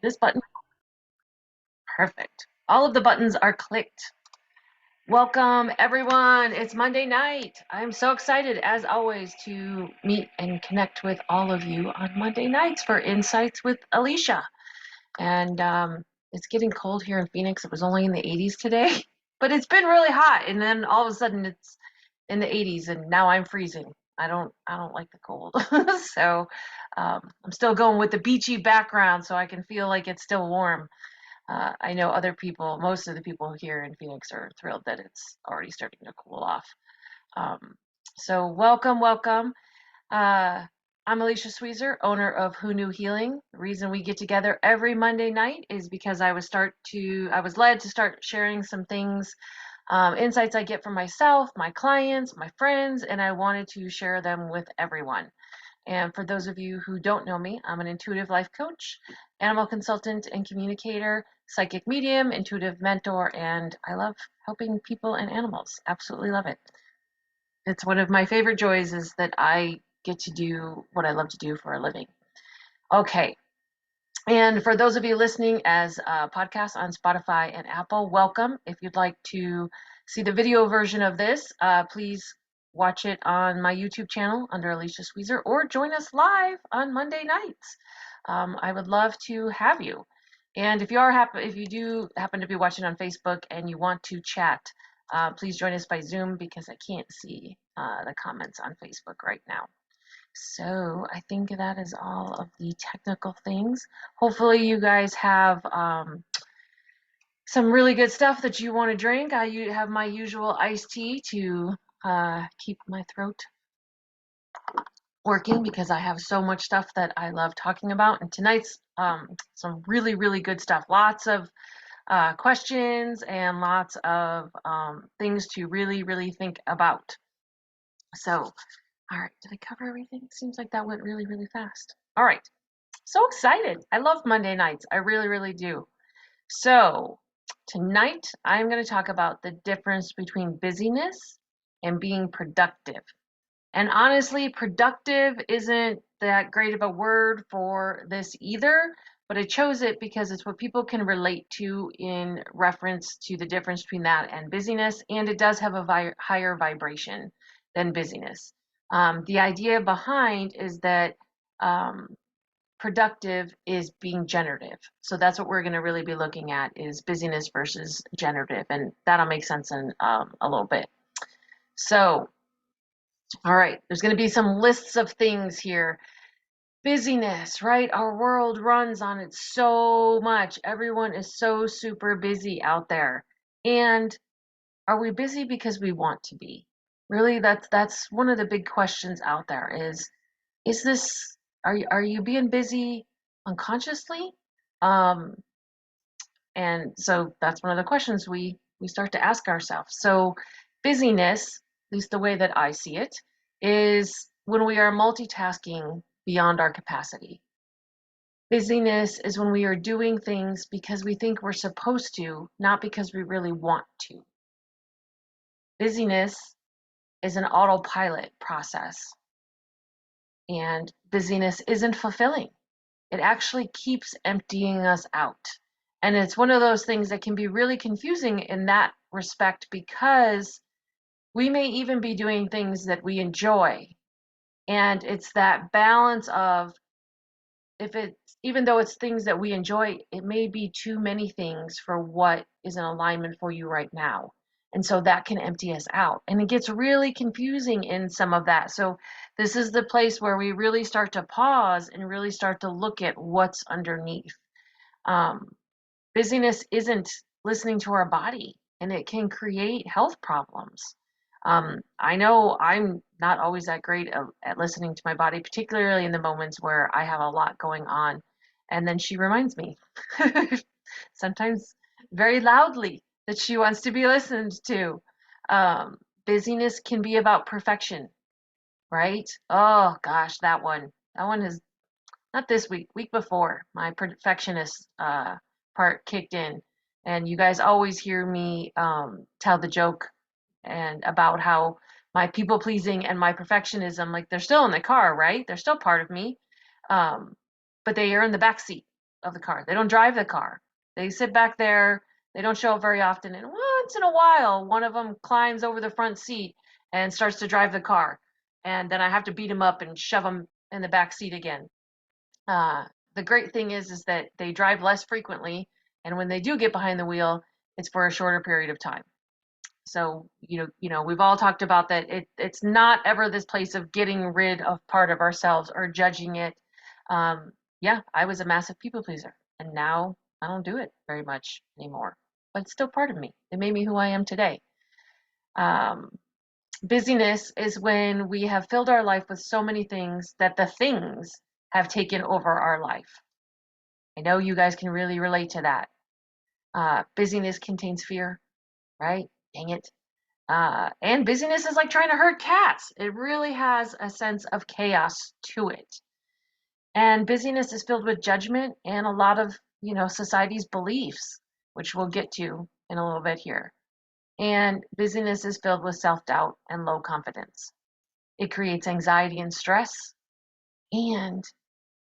this button. Perfect. All of the buttons are clicked. Welcome, everyone. It's Monday night. I'm so excited, as always, to meet and connect with all of you on Monday nights for Insights with Alicia. And it's getting cold here in Phoenix. It was only in the 80s today, but it's been really hot. And then all of a sudden it's in the 80s, and now I'm freezing. I don't like the cold. So I'm still going with the beachy background so I can feel like it's still warm. I know other people, most of the people here in Phoenix are thrilled that it's already starting to cool off. Um, so welcome, welcome. Uh, I'm Alicia Sweezer, owner of Who Knew Healing. The reason we get together every Monday night is because I was led to start sharing some things, insights I get from myself, my clients, my friends, and I wanted to share them with everyone. And for those of you who don't know me, I'm an intuitive life coach, animal consultant and communicator, psychic medium, intuitive mentor, and I love helping people and animals. Absolutely love it. It's one of my favorite joys is that I get to do what I love to do for a living. Okay. And for those of you listening as a podcast on Spotify and Apple, welcome. If you'd like to see the video version of this, please watch it on my YouTube channel under Alicia Sweezer or join us live on Monday nights. I would love to have you. And if you do happen to be watching on Facebook and you want to chat, please join us by Zoom because I can't see the comments on Facebook right now. So I think that is all of the technical things. Hopefully you guys have some really good stuff that you want to drink. I have my usual iced tea to keep my throat working because I have so much stuff that I love talking about. And tonight's some really, really good stuff. Lots of questions and lots of things to really, really think about. So, all right, did I cover everything? Seems like that went really, really fast. All right, so excited. I love Monday nights. I really, really do. So, tonight I'm going to talk about the difference between busyness and being productive. And honestly, productive isn't that great of a word for this either, but I chose it because it's what people can relate to in reference to the difference between that and busyness, and it does have a higher vibration than busyness. The idea behind is that productive is being generative. So that's what we're going to really be looking at is busyness versus generative, and that'll make sense in a little bit. So all right, there's going to be some lists of things here. Busyness, right? Our world runs on it so much. Everyone is so super busy out there. And are we busy because we want to be? Really, that's one of the big questions out there is this are you being busy unconsciously? Um, and so that's one of the questions we start to ask ourselves. So busyness, at least the way that I see it, is when we are multitasking beyond our capacity. Busyness is when we are doing things because we think we're supposed to, not because we really want to. Busyness is an autopilot process, and busyness isn't fulfilling. It actually keeps emptying us out. And it's one of those things that can be really confusing in that respect because we may even be doing things that we enjoy. And it's that balance of if it's even though it's things that we enjoy, it may be too many things for what is in alignment for you right now. And so that can empty us out. And it gets really confusing in some of that. So this is the place where we really start to pause and really start to look at what's underneath. Um, Busyness isn't listening to our body, and it can create health problems. I know I'm not always that great at listening to my body, particularly in the moments where I have a lot going on. And then she reminds me, sometimes very loudly, that she wants to be listened to. Um, Busyness can be about perfection, right? Oh gosh, that one. That one is not this week, week before, my perfectionist part kicked in. And you guys always hear me tell the joke and about how my people pleasing and my perfectionism, like they're still in the car, right? They're still part of me. Um, but they are in the back seat of the car. They don't drive the car. They sit back there. They don't show up very often. And once in a while, one of them climbs over the front seat and starts to drive the car. And then I have to beat him up and shove him in the back seat again. Uh, the great thing is that they drive less frequently. And when they do get behind the wheel, it's for a shorter period of time. So, we've all talked about that. It's not ever this place of getting rid of part of ourselves or judging it. Um, yeah, I was a massive people pleaser, and now I don't do it very much anymore. But it's still part of me. It made me who I am today. Um, Busyness is when we have filled our life with so many things that the things have taken over our life. I know you guys can really relate to that. Busyness contains fear, right? Dang it. And busyness is like trying to herd cats. It really has a sense of chaos to it. And busyness is filled with judgment and a lot of, society's beliefs, which we'll get to in a little bit here. And busyness is filled with self-doubt and low confidence. It creates anxiety and stress, and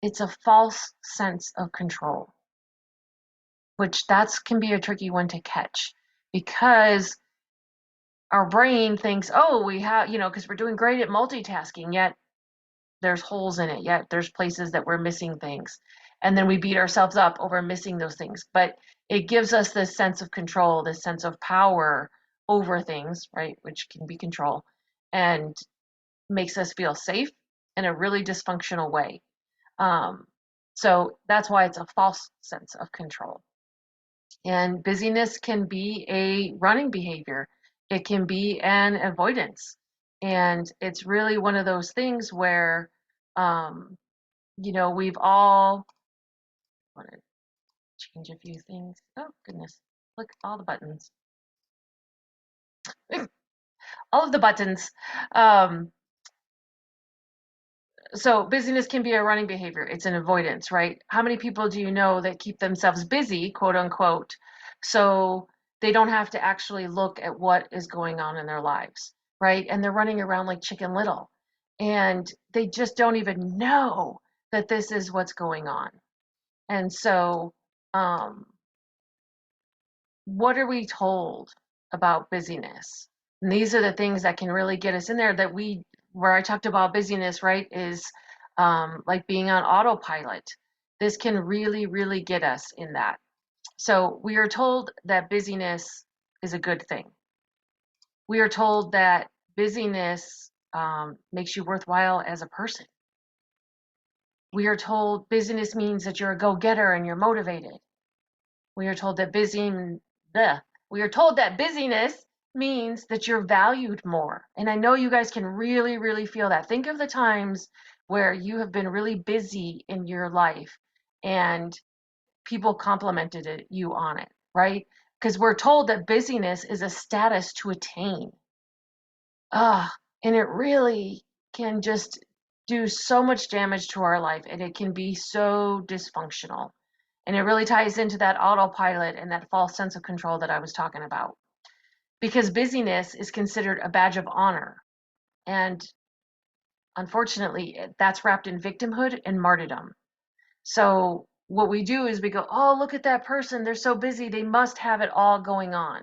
it's a false sense of control, which can be a tricky one to catch because our brain thinks, oh, we have, because we're doing great at multitasking, yet there's holes in it, yet there's places that we're missing things. And then we beat ourselves up over missing those things. But it gives us this sense of control, this sense of power over things, right? Which can be control, and makes us feel safe in a really dysfunctional way. Um, so that's why it's a false sense of control. And busyness can be a running behavior. It can be an avoidance. And it's really one of those things where, um, we've all, I want to change a few things. Oh, goodness. Look, all the buttons. All of the buttons. Um, so busyness can be a running behavior. It's an avoidance, right? How many people do you know that keep themselves busy, quote unquote, so they don't have to actually look at what is going on in their lives, right? And they're running around like Chicken Little, and they just don't even know that this is what's going on. And so, um, what are we told about busyness? And these are the things that can really get us in there where I talked about busyness, right, is like being on autopilot. This can really, really get us in that. So we are told that busyness is a good thing. We are told that busyness makes you worthwhile as a person. We are told busyness means that you're a go-getter and you're motivated. We are told that we are told that busyness means that you're valued more. And I know you guys can really, really feel that. Think of the times where you have been really busy in your life and people complimented you on it, right? Because we're told that busyness is a status to attain. And it really can just do so much damage to our life, and it can be so dysfunctional. And it really ties into that autopilot and that false sense of control that I was talking about. Because busyness is considered a badge of honor. And unfortunately, that's wrapped in victimhood and martyrdom. So what we do is we go, oh, look at that person. They're so busy. They must have it all going on.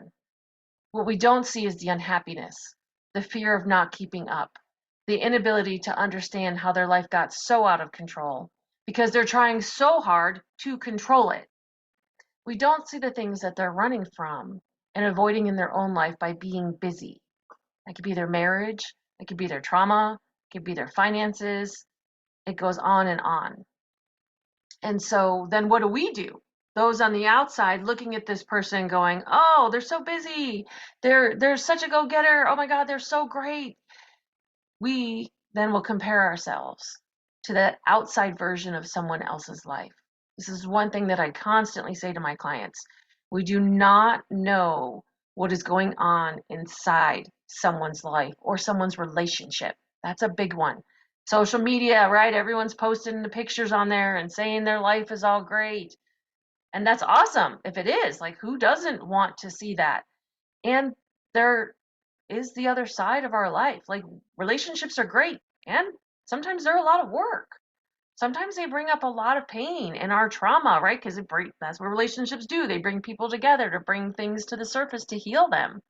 What we don't see is the unhappiness, the fear of not keeping up, the inability to understand how their life got so out of control because they're trying so hard to control it. We don't see the things that they're running from and avoiding in their own life by being busy. That could be their marriage, it could be their trauma, it could be their finances. It goes on and on. And so then what do? Those on the outside looking at this person going, "Oh, they're so busy. They're such a go-getter. Oh my God, they're so great." We then will compare ourselves to that outside version of someone else's life. This is one thing that I constantly say to my clients. We do not know what is going on inside someone's life or someone's relationship. That's a big one. Social media, right? Everyone's posting the pictures on there and saying their life is all great. And that's awesome if it is. Like, who doesn't want to see that? And there is the other side of our life. Like, relationships are great, and sometimes they're a lot of work. sometimes they bring up a lot of pain and our trauma, right? Because that's what relationships do. They bring people together to bring things to the surface to heal them.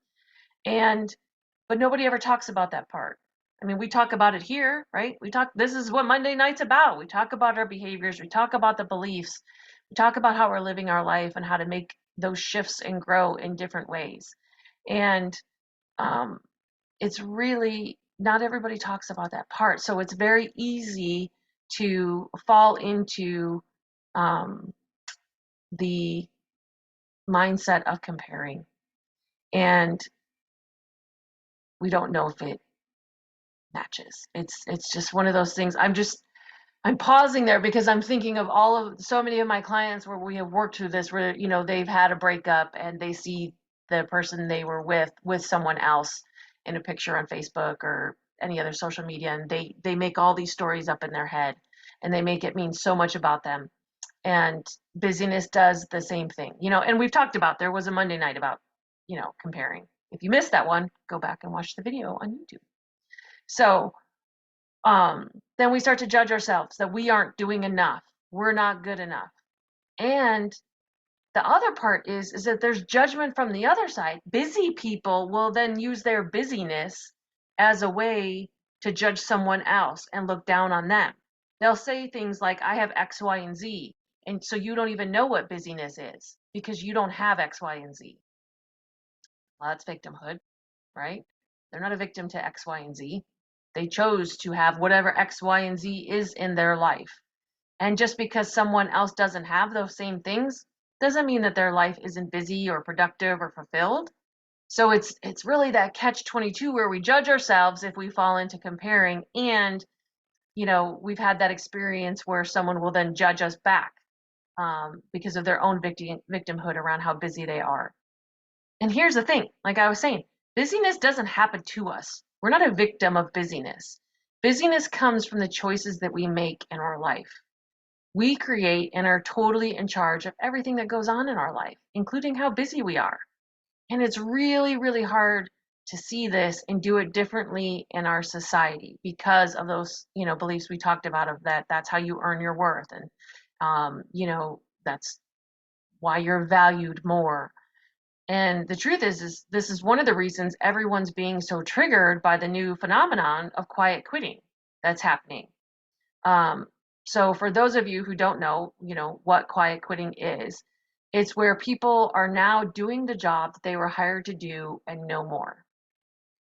But nobody ever talks about that part. I mean, we talk about it here, right? This is what Monday night's about. We talk about our behaviors, we talk about the beliefs, we talk about how we're living our life and how to make those shifts and grow in different ways. And um, it's really not everybody talks about that part. So it's very easy to fall into um, the mindset of comparing. And we don't know if it matches. It's just one of those things. I'm pausing there because I'm thinking of so many of my clients where we have worked through this, where they've had a breakup and they see the person they were with someone else in a picture on Facebook or any other social media, and they make all these stories up in their head and they make it mean so much about them. And busyness does the same thing. And we've talked about, there was a Monday night about comparing. If you missed that one, go back and watch the video on YouTube. So then we start to judge ourselves that we aren't doing enough. We're not good enough. And the other part is that there's judgment from the other side. Busy people will then use their busyness as a way to judge someone else and look down on them. They'll say things like, I have X, Y, and Z. And so you don't even know what busyness is because you don't have X, Y, and Z. Well, that's victimhood, right? They're not a victim to X, Y, and Z. They chose to have whatever X, Y, and Z is in their life. And just because someone else doesn't have those same things doesn't mean that their life isn't busy or productive or fulfilled. So it's really that catch-22 where we judge ourselves if we fall into comparing, and we've had that experience where someone will then judge us back because of their own victimhood around how busy they are. And here's the thing, like I was saying, busyness doesn't happen to us. We're not a victim of busyness. Busyness comes from the choices that we make in our life. We create and are totally in charge of everything that goes on in our life, including how busy we are. And it's really, really hard to see this and do it differently in our society because of those, beliefs we talked about, of that's how you earn your worth. And, that's why you're valued more. And the truth is this is one of the reasons everyone's being so triggered by the new phenomenon of quiet quitting that's happening. So for those of you who don't know, what quiet quitting is, it's where people are now doing the job that they were hired to do and no more.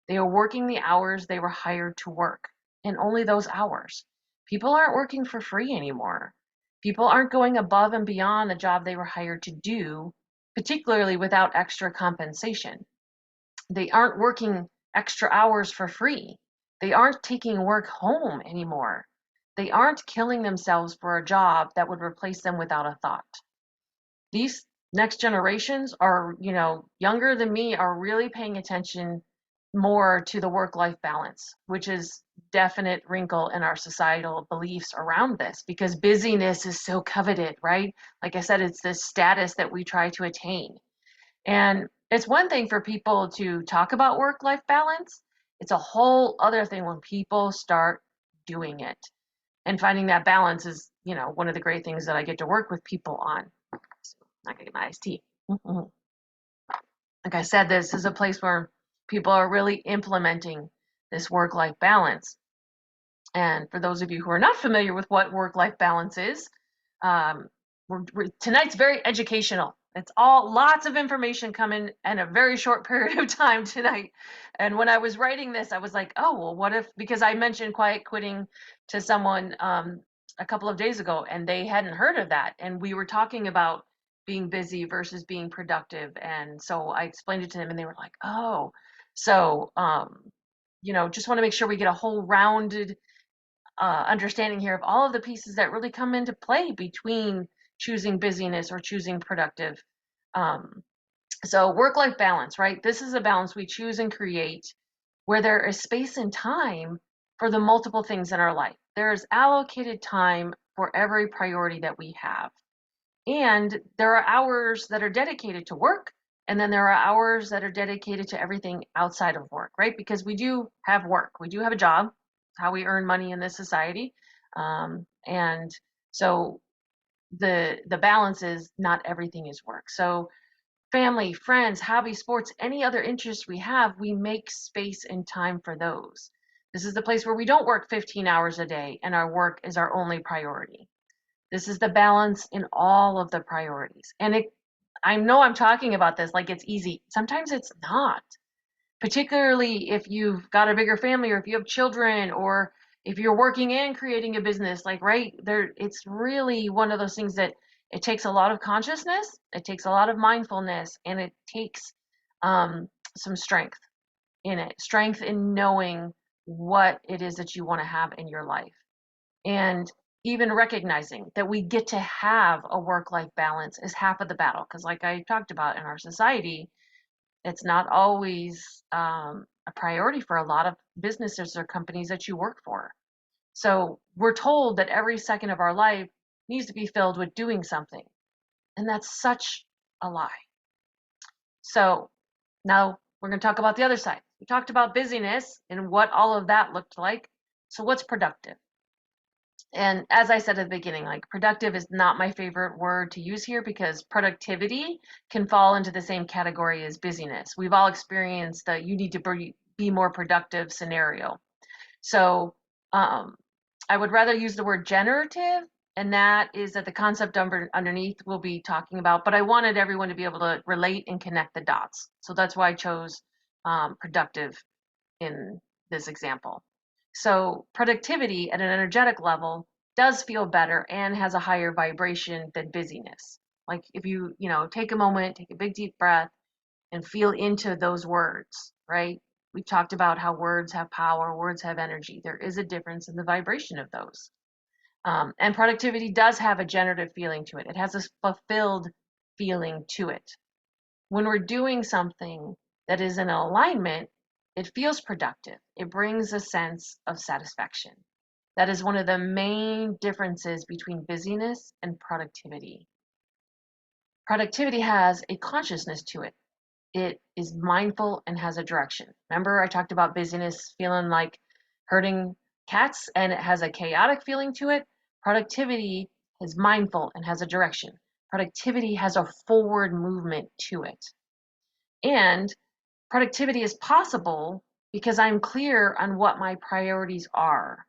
They are working the hours they were hired to work, and only those hours. People aren't working for free anymore. People aren't going above and beyond the job they were hired to do, particularly without extra compensation. They aren't working extra hours for free. They aren't taking work home anymore. They aren't killing themselves for a job that would replace them without a thought. These next generations are, younger than me, are really paying attention more to the work-life balance, which is definite wrinkle in our societal beliefs around this, because busyness is so coveted, right? Like I said, it's this status that we try to attain. And it's one thing for people to talk about work-life balance. It's a whole other thing when people start doing it. And finding that balance is, one of the great things that I get to work with people on. So, I'm not gonna get my iced tea. Like I said, this is a place where people are really implementing this work-life balance. And for those of you who are not familiar with what work-life balance is, um, tonight's very educational. It's all lots of information coming in a very short period of time tonight. And when I was writing this, I was like, oh, well, what if, because I mentioned quiet quitting to someone a couple of days ago, and they hadn't heard of that. And we were talking about being busy versus being productive. And so I explained it to them, and they were like, oh. So, just want to make sure we get a whole rounded understanding here of all of the pieces that really come into play between choosing busyness or choosing productive. So work-life balance, right? This is a balance we choose and create where there is space and time for the multiple things in our life. There is allocated time for every priority that we have. And there are hours that are dedicated to work, and then there are hours that are dedicated to everything outside of work, right? Because we do have work, we do have a job, how we earn money in this society. And so the balance is not everything is work. So family, friends, hobby, sports, any other interests we have, we make space and time for those. This is the place where we don't work 15 hours a day and our work is our only priority. This is the balance in all of the priorities. And I know I'm talking about this like it's easy. Sometimes it's not, particularly if you've got a bigger family or if you have children or if you're working and creating a business, like right there, it's really one of those things that it takes a lot of consciousness, it takes a lot of mindfulness, and it takes um, some strength in it, strength in knowing what it is that you want to have in your life. And even recognizing that we get to have a work-life balance is half of the battle. Because like I talked about in our society, it's not always a priority for a lot of businesses or companies that you work for. So we're told that every second of our life needs to be filled with doing something. And that's such a lie. So now we're going to talk about the other side. We talked about busyness and what all of that looked like. So what's productive? And as I said at the beginning, like productive is not my favorite word to use here because productivity can fall into the same category as busyness. We've all experienced the you need to be more productive scenario. So I would rather use the word generative, and that is that the concept underneath we'll be talking about, but I wanted everyone to be able to relate and connect the dots. So that's why I chose productive in this example. So productivity at an energetic level does feel better and has a higher vibration than busyness. Like if you take a moment, take a big deep breath and feel into those words, right? We talked about how words have power, words have energy. There is a difference in the vibration of those. And productivity does have a generative feeling to it. It has a fulfilled feeling to it. When we're doing something that is in alignment, it feels productive. It brings a sense of satisfaction. That is one of the main differences between busyness and productivity. Productivity has a consciousness to it. It is mindful and has a direction. Remember, I talked about busyness feeling like herding cats and it has a chaotic feeling to it. Productivity is mindful and has a direction. Productivity has a forward movement to it. And productivity is possible because I'm clear on what my priorities are.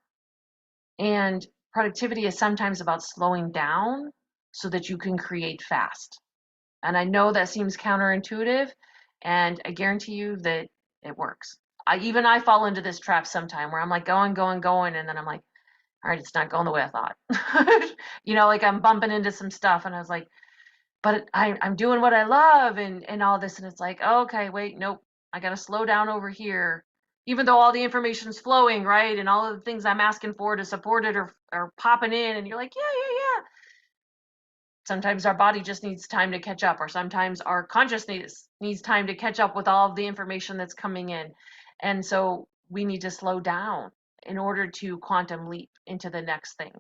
And productivity is sometimes about slowing down so that you can create fast. And I know that seems counterintuitive, and I guarantee you that it works. I fall into this trap sometime where I'm like going, going, going, and then I'm like, all right, it's not going the way I thought. Like I'm bumping into some stuff, and I was like, but I'm doing what I love and all this. And it's like, oh, okay, wait, nope, I got to slow down over here. Even though all the information's flowing, right? And all of the things I'm asking for to support it are popping in. And you're like, yeah, yeah, yeah. Sometimes our body just needs time to catch up, or sometimes our consciousness needs time to catch up with all of the information that's coming in. And so we need to slow down in order to quantum leap into the next thing.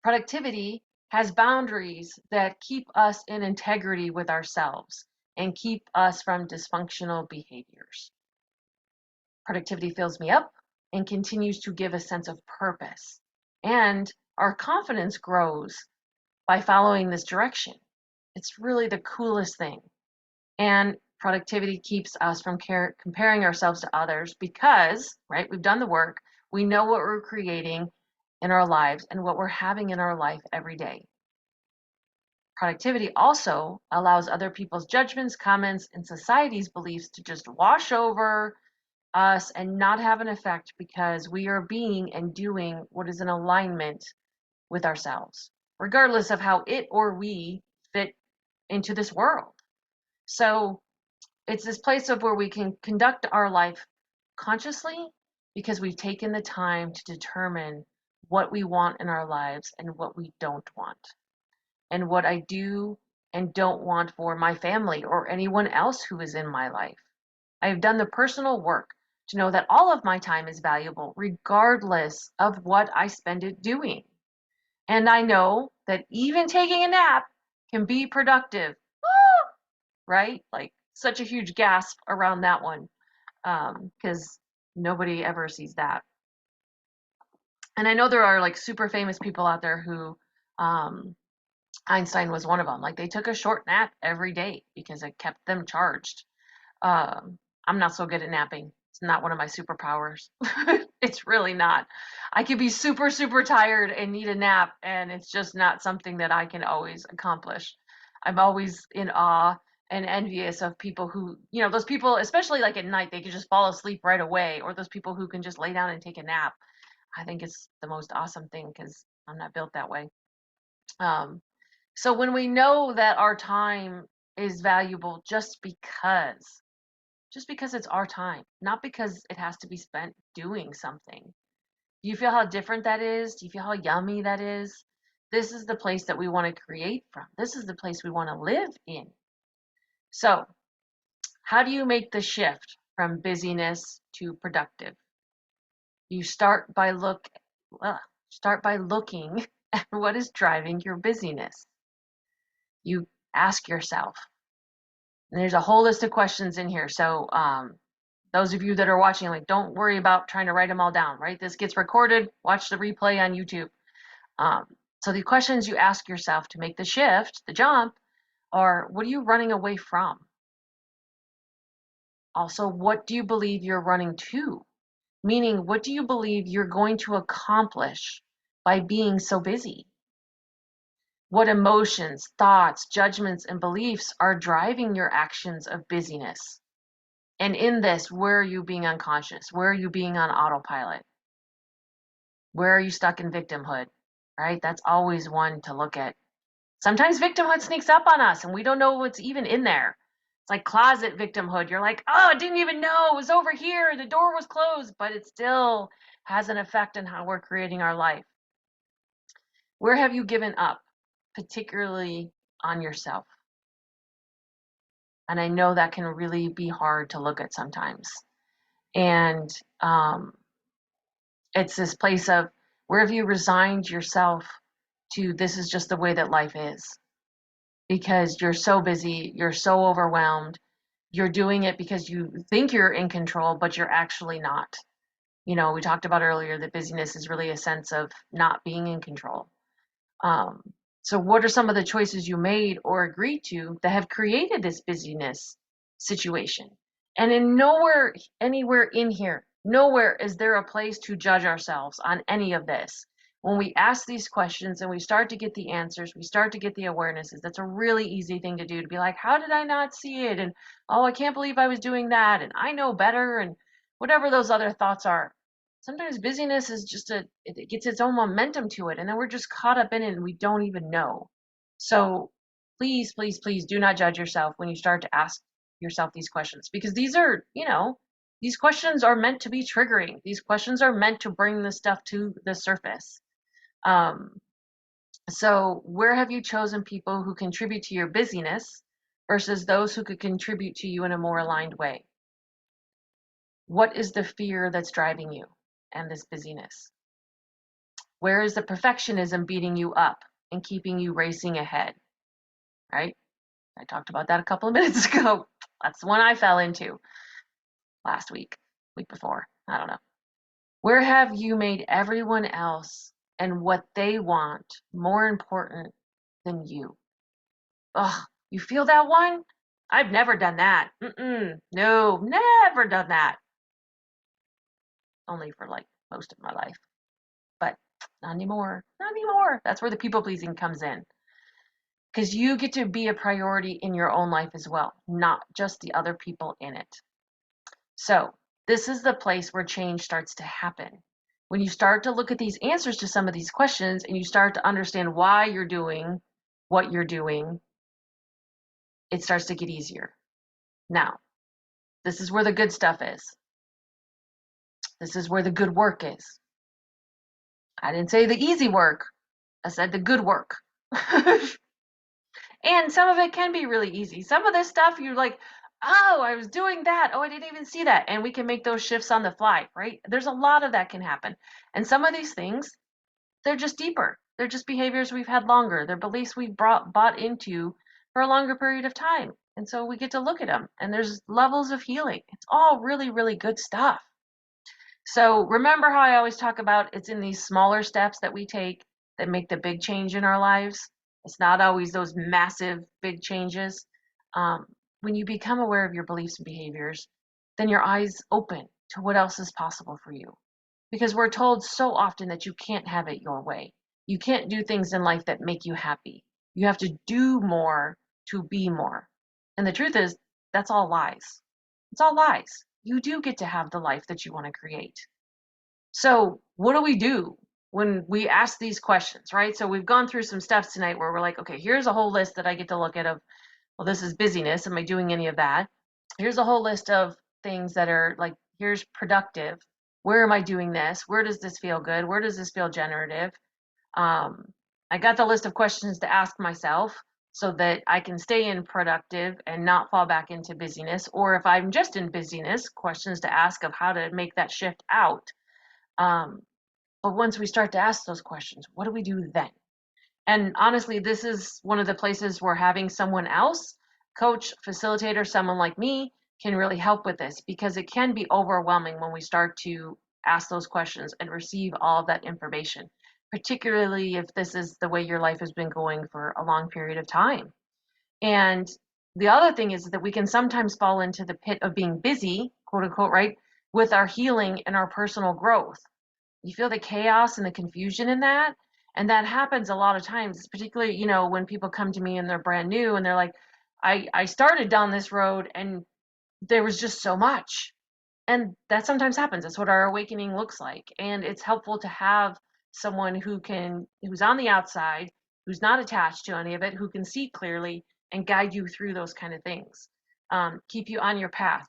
Productivity has boundaries that keep us in integrity with ourselves and keep us from dysfunctional behaviors. Productivity fills me up and continues to give a sense of purpose. And our confidence grows by following this direction. It's really the coolest thing. And productivity keeps us from comparing ourselves to others because, right, we've done the work, we know what we're creating in our lives and what we're having in our life every day. Productivity also allows other people's judgments, comments, and society's beliefs to just wash over us and not have an effect because we are being and doing what is in alignment with ourselves, regardless of how it or we fit into this world. So it's this place of where we can conduct our life consciously because we've taken the time to determine what we want in our lives and what we don't want, and what I do and don't want for my family or anyone else who is in my life. I have done the personal work to know that all of my time is valuable, regardless of what I spend it doing. And I know that even taking a nap can be productive, right? Like such a huge gasp around that one, because nobody ever sees that. And I know there are like super famous people out there who, Einstein was one of them. Like they took a short nap every day because it kept them charged. Um, I'm not so good at napping. It's not one of my superpowers. It's really not. I could be super, super tired and need a nap, and it's just not something that I can always accomplish. I'm always in awe and envious of people who, those people, especially like at night, they can just fall asleep right away, or those people who can just lay down and take a nap. I think it's the most awesome thing because I'm not built that way. Um, so when we know that our time is valuable just because it's our time, not because it has to be spent doing something. Do you feel how different that is? Do you feel how yummy that is? This is the place that we want to create from. This is the place we want to live in. So, how do you make the shift from busyness to productive? You start by looking at what is driving your busyness. You ask yourself, and there's a whole list of questions in here. So, those of you that are watching, like, don't worry about trying to write them all down, right? This gets recorded. Watch the replay on YouTube. Um, so the questions you ask yourself to make the shift, the jump, are what are you running away from? Also, what do you believe you're running to? Meaning, what do you believe you're going to accomplish by being so busy? What emotions, thoughts, judgments, and beliefs are driving your actions of busyness? And in this, where are you being unconscious? Where are you being on autopilot? Where are you stuck in victimhood? Right? That's always one to look at. Sometimes victimhood sneaks up on us and we don't know what's even in there. It's like closet victimhood. You're like, oh, I didn't even know it was over here. The door was closed, but it still has an effect on how we're creating our life. Where have you given up, particularly on yourself? And I know that can really be hard to look at sometimes. And it's this place of where have you resigned yourself to this is just the way that life is because you're so busy, you're so overwhelmed, you're doing it because you think you're in control, but you're actually not. We talked about earlier that busyness is really a sense of not being in control. Um, so, what are some of the choices you made or agreed to that have created this busyness situation? And in anywhere in here, nowhere is there a place to judge ourselves on any of this. When we ask these questions and we start to get the answers, we start to get the awarenesses. That's a really easy thing to do to be like, how did I not see it? And oh, I can't believe I was doing that. And I know better. And whatever those other thoughts are. Sometimes busyness is just it gets its own momentum to it. And then we're just caught up in it and we don't even know. So please, please, please do not judge yourself when you start to ask yourself these questions because these questions are meant to be triggering. These questions are meant to bring this stuff to the surface. So where have you chosen people who contribute to your busyness versus those who could contribute to you in a more aligned way? What is the fear that's driving you and this busyness? Where is the perfectionism beating you up and keeping you racing ahead? Right? I talked about that a couple of minutes ago. That's the one I fell into last week before. I don't know. Where have you made everyone else and what they want more important than you? Ugh, you feel that one? I've never done that. No, never done that. Only for like most of my life. But not anymore. Not anymore. That's where the people pleasing comes in. Because you get to be a priority in your own life as well, not just the other people in it. So, this is the place where change starts to happen. When you start to look at these answers to some of these questions and you start to understand why you're doing what you're doing, it starts to get easier. Now, this is where the good stuff is. This is where the good work is. I didn't say the easy work, I said the good work. And some of it can be really easy. Some of this stuff you're like, oh, I was doing that. Oh, I didn't even see that. And we can make those shifts on the fly, right? There's a lot of that can happen. And some of these things, they're just deeper. They're just behaviors we've had longer. They're beliefs we've bought into for a longer period of time. And so we get to look at them and there's levels of healing. It's all really, really good stuff. So remember how I always talk about it's in these smaller steps that we take that make the big change in our lives? It's not always those massive big changes. Um, when you become aware of your beliefs and behaviors, then your eyes open to what else is possible for you. Because we're told so often that you can't have it your way. You can't do things in life that make you happy. You have to do more to be more. And the truth is, that's all lies. It's all lies. You do get to have the life that you want to create. So, what do we do when we ask these questions, right? So, we've gone through some steps tonight where we're like, okay, here's a whole list that I get to look at of, well, this is busyness. Am I doing any of that? Here's a whole list of things that are like, here's productive. Where am I doing this? Where does this feel good? Where does this feel generative? Um, I got the list of questions to ask myself so that I can stay in productive and not fall back into busyness. Or if I'm just in busyness, questions to ask of how to make that shift out. Um, but once we start to ask those questions, what do we do then? And honestly, this is one of the places where having someone else, coach, facilitator, someone like me, can really help with this because it can be overwhelming when we start to ask those questions and receive all of that information, particularly if this is the way your life has been going for a long period of time. And the other thing is that we can sometimes fall into the pit of being busy, quote unquote, right, with our healing and our personal growth. You feel the chaos and the confusion in that. And that happens a lot of times, particularly, when people come to me and they're brand new and they're like, I started down this road and there was just so much. And that sometimes happens. That's what our awakening looks like. And it's helpful to have someone who's on the outside, who's not attached to any of it, who can see clearly and guide you through those kind of things, keep you on your path.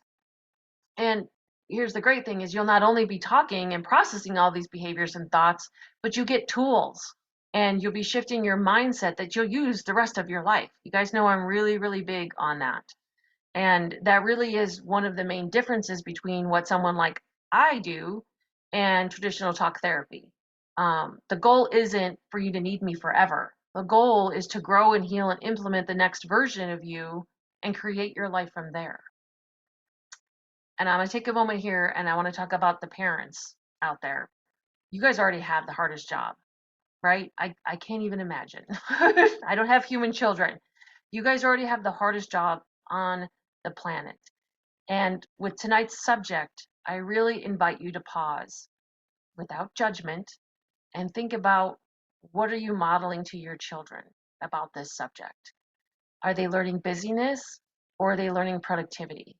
And here's the great thing is you'll not only be talking and processing all these behaviors and thoughts, but you get tools and you'll be shifting your mindset that you'll use the rest of your life. You guys know I'm really, really big on that. And that really is one of the main differences between what someone like I do and traditional talk therapy. The goal isn't for you to need me forever. The goal is to grow and heal and implement the next version of you and create your life from there. And I'm going to take a moment here and I want to talk about the parents out there. You guys already have the hardest job, right? I can't even imagine. I don't have human children. You guys already have the hardest job on the planet. And with tonight's subject, I really invite you to pause without judgment and think about what are you modeling to your children about this subject? Are they learning busyness or are they learning productivity?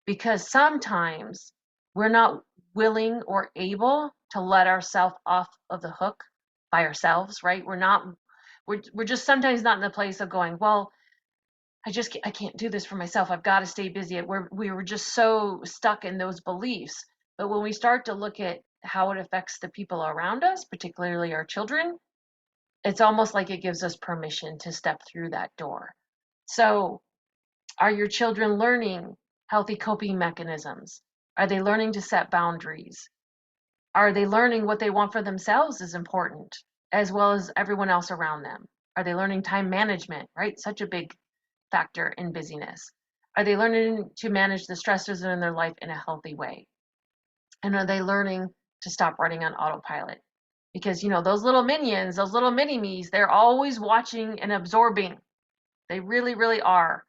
Because sometimes we're not willing or able to let ourselves off of the hook by ourselves, right? We're just sometimes not in the place of going, well, I can't do this for myself. I've got to stay busy. We were just so stuck in those beliefs. But when we start to look at how it affects the people around us, particularly our children, it's almost like it gives us permission to step through that door. So, are your children learning healthy coping mechanisms? Are they learning to set boundaries? Are they learning what they want for themselves is important, as well as everyone else around them? Are they learning time management, right? Such a big factor in busyness. Are they learning to manage the stressors in their life in a healthy way? And are they learning to stop running on autopilot? Because, those little minions, those little mini me's, they're always watching and absorbing. They really, really are.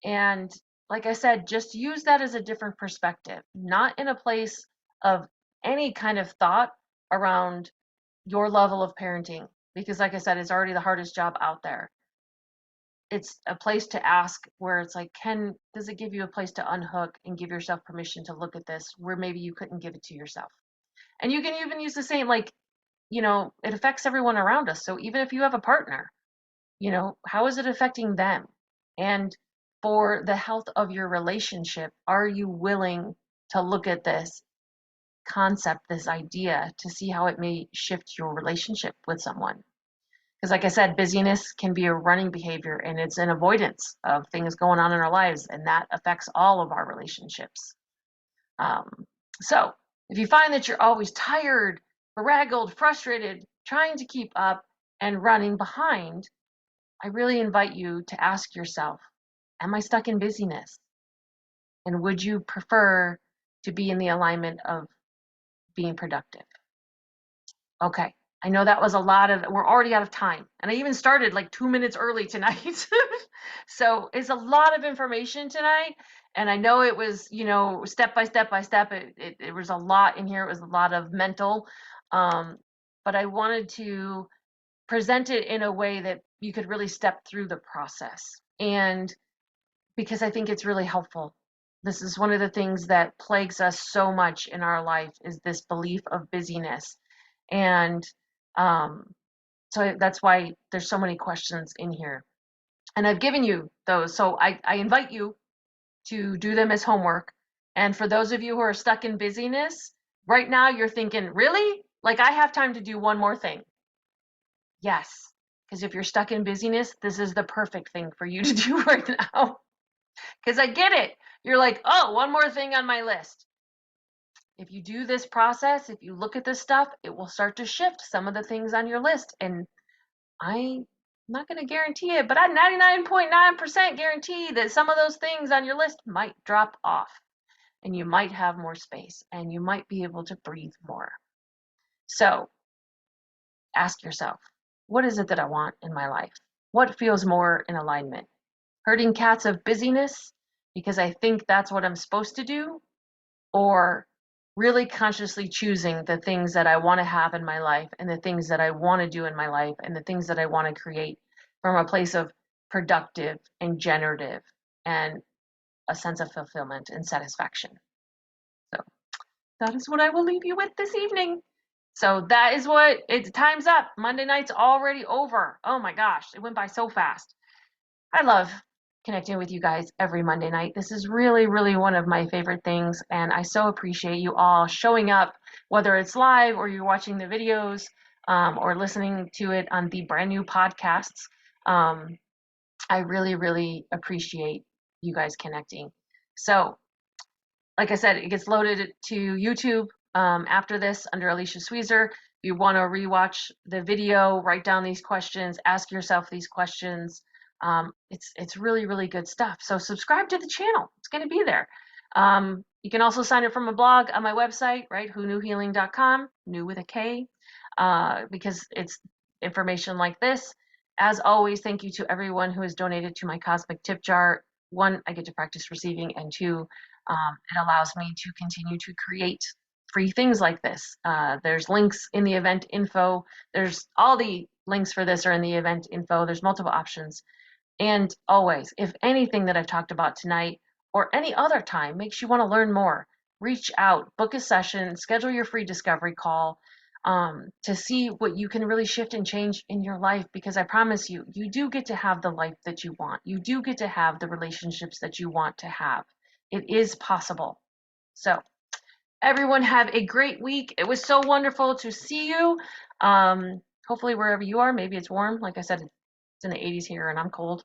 And like I said, just use that as a different perspective, not in a place of any kind of thought around your level of parenting. Because, like I said, it's already the hardest job out there. It's a place to ask where it's like, does it give you a place to unhook and give yourself permission to look at this where maybe you couldn't give it to yourself? And you can even use the same, like, it affects everyone around us. So even if you have a partner, how is it affecting them? And for the health of your relationship, are you willing to look at this concept, this idea, to see how it may shift your relationship with someone? Because, like I said, busyness can be a running behavior and it's an avoidance of things going on in our lives, and that affects all of our relationships. Um, so, if you find that you're always tired, beraggled, frustrated, trying to keep up, and running behind, I really invite you to ask yourself, am I stuck in busyness? And would you prefer to be in the alignment of being productive. Okay. I know that was a lot of, we're already out of time. And I even started like 2 minutes early tonight. So it's a lot of information tonight. And I know it was, step by step by step. It was a lot in here. It was a lot of mental. But I wanted to present it in a way that you could really step through the process. And because I think it's really helpful. This is one of the things that plagues us so much in our life is this belief of busyness. And so that's why there's so many questions in here. And I've given you those. So I invite you to do them as homework. And for those of you who are stuck in busyness, right now you're thinking, really? Like I have time to do one more thing. Yes. Because if you're stuck in busyness, this is the perfect thing for you to do right now. Because I get it. You're like, oh, one more thing on my list. If you do this process, if you look at this stuff, it will start to shift some of the things on your list. And I'm not going to guarantee it, but I 99.9% guarantee that some of those things on your list might drop off and you might have more space and you might be able to breathe more. So ask yourself, what is it that I want in my life? What feels more in alignment? Herding cats of busyness because I think that's what I'm supposed to do, or really consciously choosing the things that I want to have in my life and the things that I want to do in my life and the things that I want to create from a place of productive and generative and a sense of fulfillment and satisfaction. So that is what I will leave you with this evening. So that is what it's time's up. Monday night's already over. Oh my gosh, it went by so fast. I love connecting with you guys every Monday night. This is really, really one of my favorite things, and I so appreciate you all showing up, whether it's live or you're watching the videos or listening to it on the brand new podcasts. I really, really appreciate you guys connecting. So, like I said, it gets loaded to YouTube after this under Alicia Sweezer. If you want to rewatch the video, write down these questions, ask yourself these questions. It's really, really good stuff. So subscribe to the channel. It's going to be there. You can also sign up from a blog on my website, right? whoknewhealing.com, new with a K, because it's information like this. As always, thank you to everyone who has donated to my cosmic tip jar. One, I get to practice receiving, and two, it allows me to continue to create free things like this. There's links in the event info. There's all the links for this are in the event info. There's multiple options. And always, if anything that I've talked about tonight or any other time makes you want to learn more, reach out, book a session, schedule your free discovery call to see what you can really shift and change in your life. Because I promise you, you do get to have the life that you want. You do get to have the relationships that you want to have. It is possible. So everyone have a great week. It was so wonderful to see you. Hopefully wherever you are, maybe it's warm. Like I said, it's in the 80s here and I'm cold.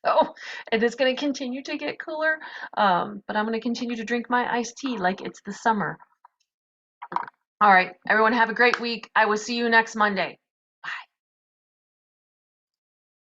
So it is going to continue to get cooler. But I'm going to continue to drink my iced tea like it's the summer. All right, everyone have a great week. I will see you next Monday.